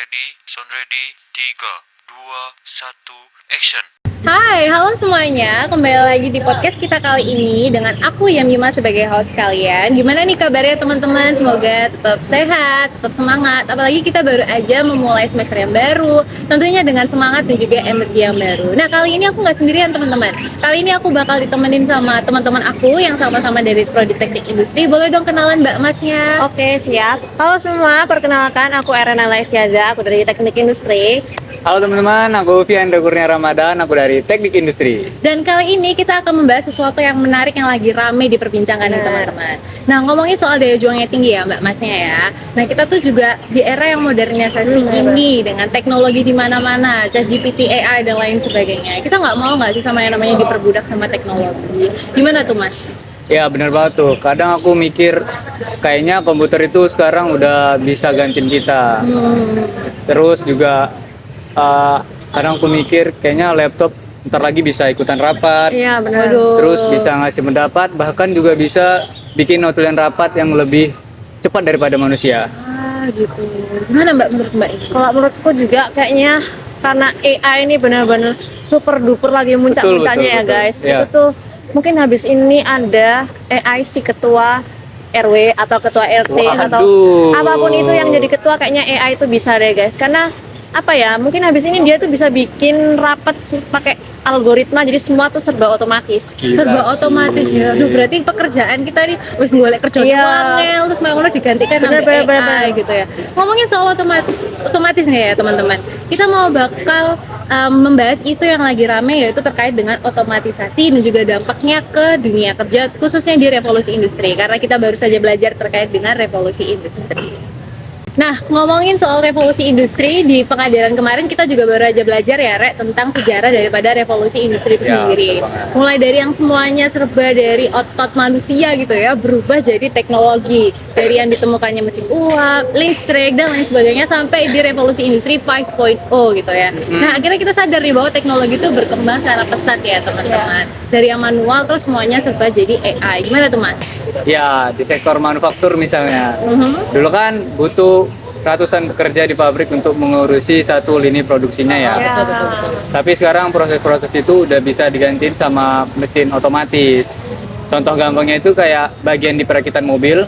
Sound ready, 3, 2, 1, action. Hai, halo semuanya. Kembali lagi di podcast kita kali ini dengan aku Yamima sebagai host kalian. Gimana nih kabarnya teman-teman? Semoga tetap sehat, tetap semangat. Apalagi kita baru aja memulai semester yang baru, tentunya dengan semangat dan juga energi yang baru. Nah, kali ini aku nggak sendirian teman-teman. Kali ini aku bakal ditemenin sama teman-teman aku yang sama-sama dari Prodi Teknik Industri. Boleh dong kenalan Mbak Masnya? Oke, siap. Halo semua, perkenalkan aku Erena Laistiaza, aku dari Teknik Industri. Halo teman-teman, aku Fianda Kurnia Ramadan, aku dari Teknik Industri. Dan kali ini kita akan membahas sesuatu yang menarik yang lagi rame diperbincangkan nih teman-teman. Nah, ngomongin soal daya juangnya tinggi ya Mbak Masnya ya. Nah, kita tuh juga di era yang modernisasi ini dengan teknologi di mana-mana, ChatGPT, AI dan lain sebagainya. Kita nggak sih sama yang namanya diperbudak sama teknologi. Gimana tuh Mas? Ya benar banget tuh, kadang aku mikir kayaknya komputer itu sekarang udah bisa gantiin kita. Terus juga kadang aku mikir kayaknya laptop ntar lagi bisa ikutan rapat. Iya, benar. Waduh. Terus bisa ngasih pendapat, bahkan juga bisa bikin notulen rapat yang lebih cepat daripada manusia. Gitu. Gimana Mbak menurut Mbak ini? Kalau menurutku juga kayaknya karena AI ini benar-benar super duper lagi muncak-muncaknya ya betul. guys. Ya. Itu tuh mungkin habis ini ada AI si ketua RW atau ketua RT atau Waduh. apapun itu yang jadi ketua, kayaknya AI itu bisa deh guys. Karena apa ya, mungkin habis ini dia tuh bisa bikin rapat pakai algoritma, jadi semua tuh serba otomatis. Gila Serba sih. otomatis ya. Aduh, berarti pekerjaan kita nih wis golek kerja Iya. angel terus malah digantikan Bener, sama bener, AI bener. gitu ya. Ngomongin soal otomatis nih ya teman-teman. Kita mau bakal membahas isu yang lagi rame yaitu terkait dengan otomatisasi dan juga dampaknya ke dunia kerja khususnya di revolusi industri karena kita baru saja belajar terkait dengan revolusi industri. Nah, ngomongin soal revolusi industri, di pengadilan kemarin kita juga baru aja belajar ya, Rek, tentang sejarah daripada revolusi industri itu Ya, sendiri. betul banget. Mulai dari yang semuanya serba dari otot manusia gitu ya, berubah jadi teknologi. Dari yang ditemukannya mesin uap, listrik, dan lain sebagainya, sampai di revolusi industri 5.0 gitu ya. Nah, akhirnya kita sadar nih bahwa teknologi itu berkembang secara pesat ya, teman-teman. Dari yang manual, terus semuanya serba jadi AI. Gimana tuh, Mas? Ya, di sektor manufaktur misalnya. Dulu kan butuh ratusan pekerja di pabrik untuk mengurusi satu lini produksinya ya. Betul. Tapi sekarang proses-proses itu udah bisa digantiin sama mesin otomatis. Contoh gampangnya itu kayak bagian di perakitan mobil,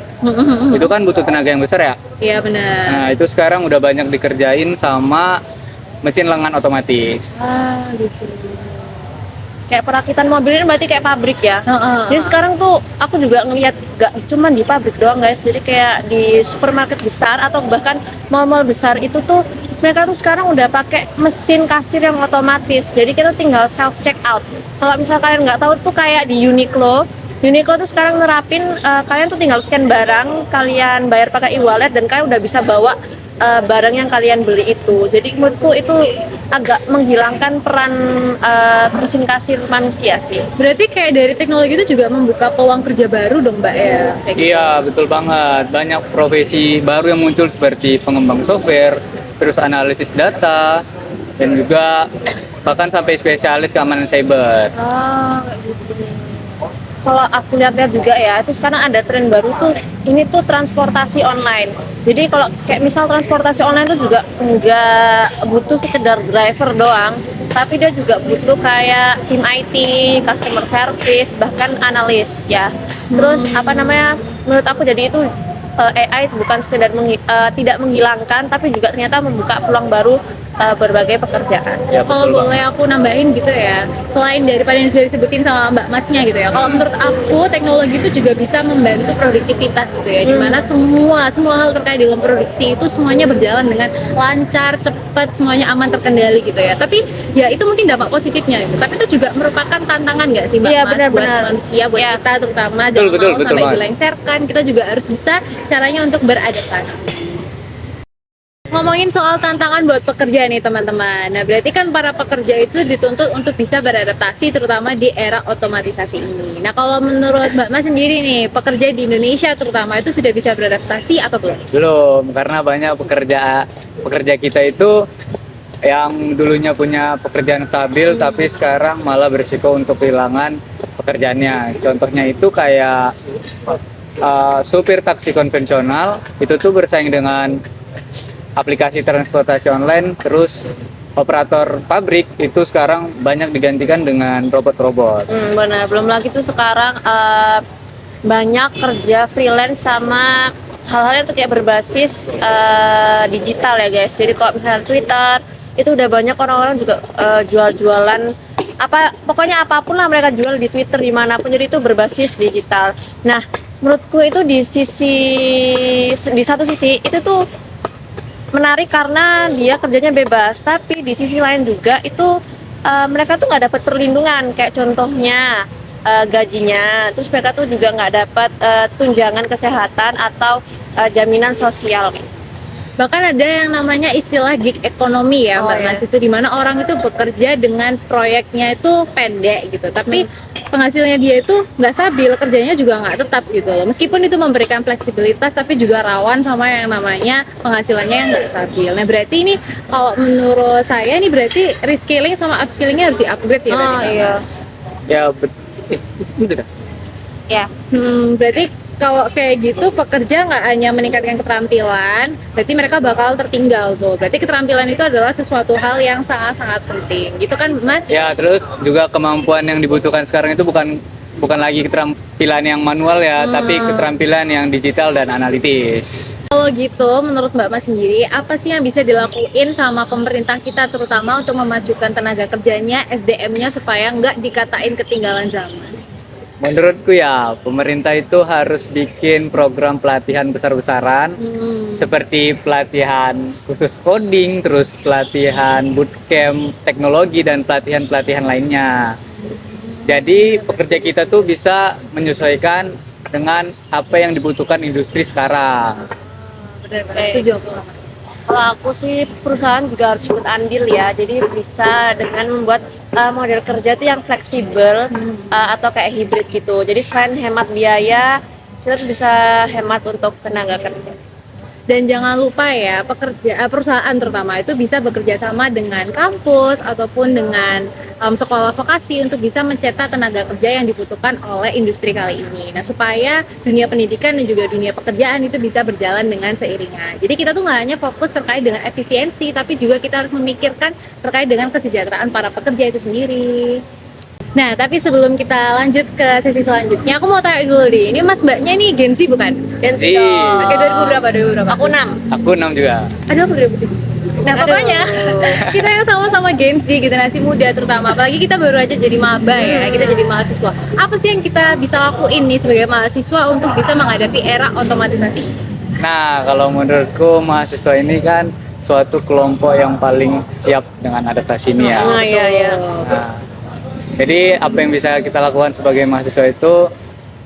itu kan butuh tenaga yang besar ya. Iya, benar. Nah, itu sekarang udah banyak dikerjain sama mesin lengan otomatis. Gitu. Kayak perakitan mobil ini berarti kayak pabrik ya. Heeh. Jadi sekarang tuh aku juga ngeliat gak cuma di pabrik doang guys, jadi kayak di supermarket besar atau bahkan mall-mall besar itu tuh mereka tuh sekarang udah pakai mesin kasir yang otomatis. Jadi kita tinggal self check out. Kalau misal kalian nggak tahu tuh kayak di Uniqlo tuh sekarang nerapin kalian tuh tinggal scan barang, kalian bayar pakai e-wallet dan kalian udah bisa bawa barang yang kalian beli itu. Jadi menurutku itu agak menghilangkan peran mesin kasir manusia sih. Berarti kayak dari teknologi itu juga membuka peluang kerja baru dong Mbak ya? Kayak gitu. Iya, betul banget. Banyak profesi baru yang muncul seperti pengembang software, terus analisis data, dan juga bahkan sampai spesialis keamanan cyber. Kayak gitu. Kalau aku lihat-lihat juga ya, itu sekarang ada tren baru tuh, ini tuh transportasi online. Jadi kalau kayak misal transportasi online tuh juga nggak butuh sekedar driver doang, tapi dia juga butuh kayak tim IT, customer service, bahkan analis ya. Terus apa namanya? Menurut aku jadi itu AI bukan sekedar tidak menghilangkan, tapi juga ternyata membuka peluang baru berbagai pekerjaan. Ya, Kalau betul boleh aku nambahin gitu ya, selain daripada yang sudah disebutin sama Mbak Masnya gitu ya, kalau menurut aku teknologi itu juga bisa membantu produktivitas gitu ya, dimana semua hal terkait dengan produksi itu semuanya berjalan dengan lancar, cepat, semuanya aman terkendali gitu ya. Tapi ya itu mungkin dampak positifnya gitu. Tapi itu juga merupakan tantangan nggak sih Mbak Iya, Mas benar-benar. buat manusia, buat Iya. kita terutama Betul, jangan betul, mau betul sampai banget. dilengsarkan. Kita juga harus bisa caranya untuk beradaptasi. Ngomongin soal tantangan buat pekerja nih teman-teman. Nah berarti kan para pekerja itu dituntut untuk bisa beradaptasi terutama di era otomatisasi ini. Nah kalau menurut Mbak Mas sendiri nih, pekerja di Indonesia terutama itu sudah bisa beradaptasi atau belum? Belum, karena banyak pekerja kita itu yang dulunya punya pekerjaan stabil, tapi sekarang malah berisiko untuk kehilangan pekerjaannya. Contohnya itu kayak supir taksi konvensional, itu tuh bersaing dengan aplikasi transportasi online, terus operator pabrik itu sekarang banyak digantikan dengan robot-robot. Benar, belum lagi tuh sekarang banyak kerja freelance sama hal-hal yang tuh kayak berbasis digital ya guys. Jadi kalau misalnya Twitter itu udah banyak orang-orang juga jual-jualan pokoknya apapun lah mereka jual di Twitter dimanapun, jadi itu berbasis digital. Nah, menurutku itu di satu sisi itu tuh menarik karena dia kerjanya bebas, tapi di sisi lain juga itu mereka tuh nggak dapat perlindungan, kayak contohnya gajinya, terus mereka tuh juga nggak dapat tunjangan kesehatan atau jaminan sosial. Bahkan ada yang namanya istilah gig ekonomi ya Mbak Mas, itu dimana orang itu bekerja dengan proyeknya itu pendek gitu, tapi penghasilnya dia itu nggak stabil, kerjanya juga nggak tetap gitu loh. Meskipun itu memberikan fleksibilitas, tapi juga rawan sama yang namanya penghasilannya yang nggak stabil. Nah berarti ini kalau menurut saya ini berarti reskilling sama upskillingnya harus di-upgrade ya tadi, Mbak Iya. Mas? Ya, udah. Ya. Berarti kalau kayak gitu pekerja nggak hanya meningkatkan keterampilan, berarti mereka bakal tertinggal tuh. Berarti keterampilan itu adalah sesuatu hal yang sangat-sangat penting, gitu kan Mas? Ya, terus juga kemampuan yang dibutuhkan sekarang itu bukan lagi keterampilan yang manual ya, tapi keterampilan yang digital dan analitis. Kalau gitu, menurut Mbak Mas sendiri, apa sih yang bisa dilakuin sama pemerintah kita terutama untuk memajukan tenaga kerjanya, SDM-nya supaya nggak dikatain ketinggalan zaman? Menurutku ya, pemerintah itu harus bikin program pelatihan besar-besaran, seperti pelatihan khusus coding, terus pelatihan bootcamp teknologi, dan pelatihan-pelatihan lainnya. Jadi pekerja kita tuh bisa menyesuaikan dengan apa yang dibutuhkan industri sekarang. Benar-benar setuju aku sama Mas. Kalau aku sih perusahaan juga harus ikut andil ya, jadi bisa dengan membuat model kerja tuh yang fleksibel atau kayak hibrid gitu. Jadi selain hemat biaya, kita tuh bisa hemat untuk tenaga kerja. Dan jangan lupa ya, perusahaan terutama itu bisa bekerja sama dengan kampus ataupun dengan sekolah vokasi untuk bisa mencetak tenaga kerja yang dibutuhkan oleh industri kali ini. Nah, supaya dunia pendidikan dan juga dunia pekerjaan itu bisa berjalan dengan seiringan. Jadi kita tuh nggak hanya fokus terkait dengan efisiensi, tapi juga kita harus memikirkan terkait dengan kesejahteraan para pekerja itu sendiri. Nah, tapi sebelum kita lanjut ke sesi selanjutnya, aku mau tanya dulu nih, ini Mas Mbaknya nih Gen Z bukan? Gen Z Iya. dong. Oke, 2000 berapa? Aku 6. Aku 6 juga. Aduh, aku 2000. Nah, Aduh. pokoknya kita yang sama-sama Gen Z, generasi muda terutama, apalagi kita baru aja jadi maba ya, kita jadi mahasiswa. Apa sih yang kita bisa lakuin nih sebagai mahasiswa untuk bisa menghadapi era otomatisasi ini? Nah, kalau menurutku mahasiswa ini kan suatu kelompok yang paling siap dengan adaptasi ini ya. Nah, iya. Nah, jadi apa yang bisa kita lakukan sebagai mahasiswa itu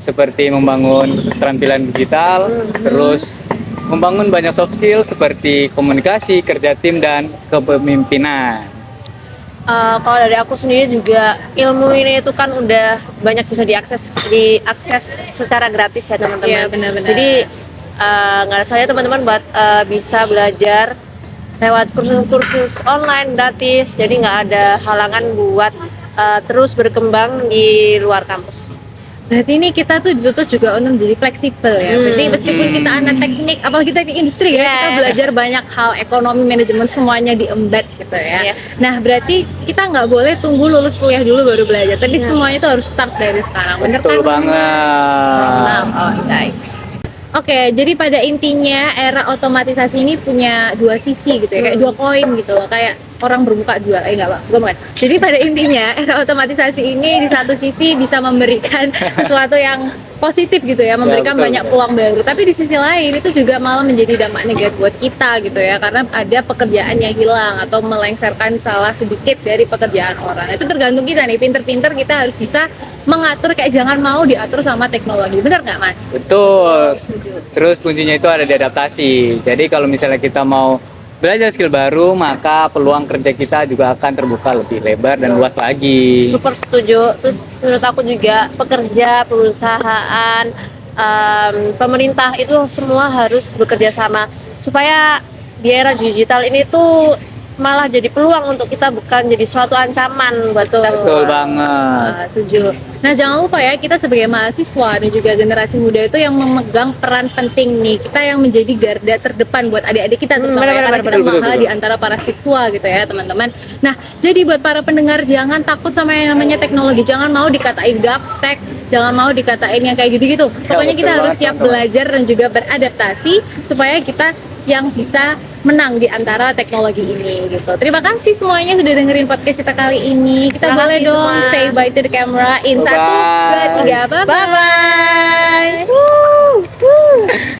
seperti membangun keterampilan digital, terus membangun banyak soft skill seperti komunikasi, kerja tim, dan kepemimpinan. Kalau dari aku sendiri juga ilmu ini itu kan udah banyak bisa diakses secara gratis ya teman-teman. Iya, benar-benar. Jadi nggak ada salahnya teman-teman buat bisa belajar lewat kursus-kursus online gratis. Jadi nggak ada halangan buat terus berkembang di luar kampus. Berarti ini kita tuh dituntut juga untuk menjadi fleksibel ya. Berarti meskipun kita anak teknik, apalagi kita di industri ya, kita Yes. belajar banyak hal ekonomi, manajemen, semuanya di embed gitu ya. Yes. Nah, berarti kita nggak boleh tunggu lulus kuliah dulu baru belajar, tapi semuanya itu harus start dari sekarang. Bener Betul kan? banget. Guys. Oke, jadi pada intinya era otomatisasi ini punya dua sisi gitu ya, kayak dua koin gitu loh, kayak orang bermuka dua, enggak Pak, bukan. Jadi pada intinya era otomatisasi ini di satu sisi bisa memberikan sesuatu yang positif gitu ya, memberikan betul, banyak betul. peluang baru, tapi di sisi lain itu juga malah menjadi dampak negatif buat kita gitu ya, karena ada pekerjaan yang hilang atau melengsarkan salah sedikit dari pekerjaan orang. Itu tergantung kita nih, pinter-pinter kita harus bisa mengatur, kayak jangan mau diatur sama teknologi, benar nggak Mas? Betul. Terus kuncinya itu ada di adaptasi. Jadi kalau misalnya kita mau belajar skill baru, maka peluang kerja kita juga akan terbuka lebih lebar dan luas lagi. Super setuju. Terus menurut aku juga pekerja, perusahaan, pemerintah itu semua harus bekerja sama supaya di era digital ini tuh malah jadi peluang untuk kita, bukan jadi suatu ancaman buat kita Betul semua. banget. Setuju. Nah, jangan lupa ya, kita sebagai mahasiswa dan juga generasi muda itu yang memegang peran penting nih. Kita yang menjadi garda terdepan buat adik-adik kita, terutama ya, karena kita mahal di antara para siswa gitu ya, teman-teman. Nah, jadi buat para pendengar, jangan takut sama yang namanya teknologi. Jangan mau dikatain gaptek, jangan mau dikatain yang kayak gitu-gitu. Pokoknya kita betul harus banget, siap teman-teman. belajar dan juga beradaptasi supaya kita yang bisa menang di antara teknologi ini gitu. Terima kasih semuanya sudah dengerin podcast kita kali ini. Kita Terima boleh kasih dong semua. say bye to the camera in Bye-bye. 1, 2, 3. Bye bye. Bye bye.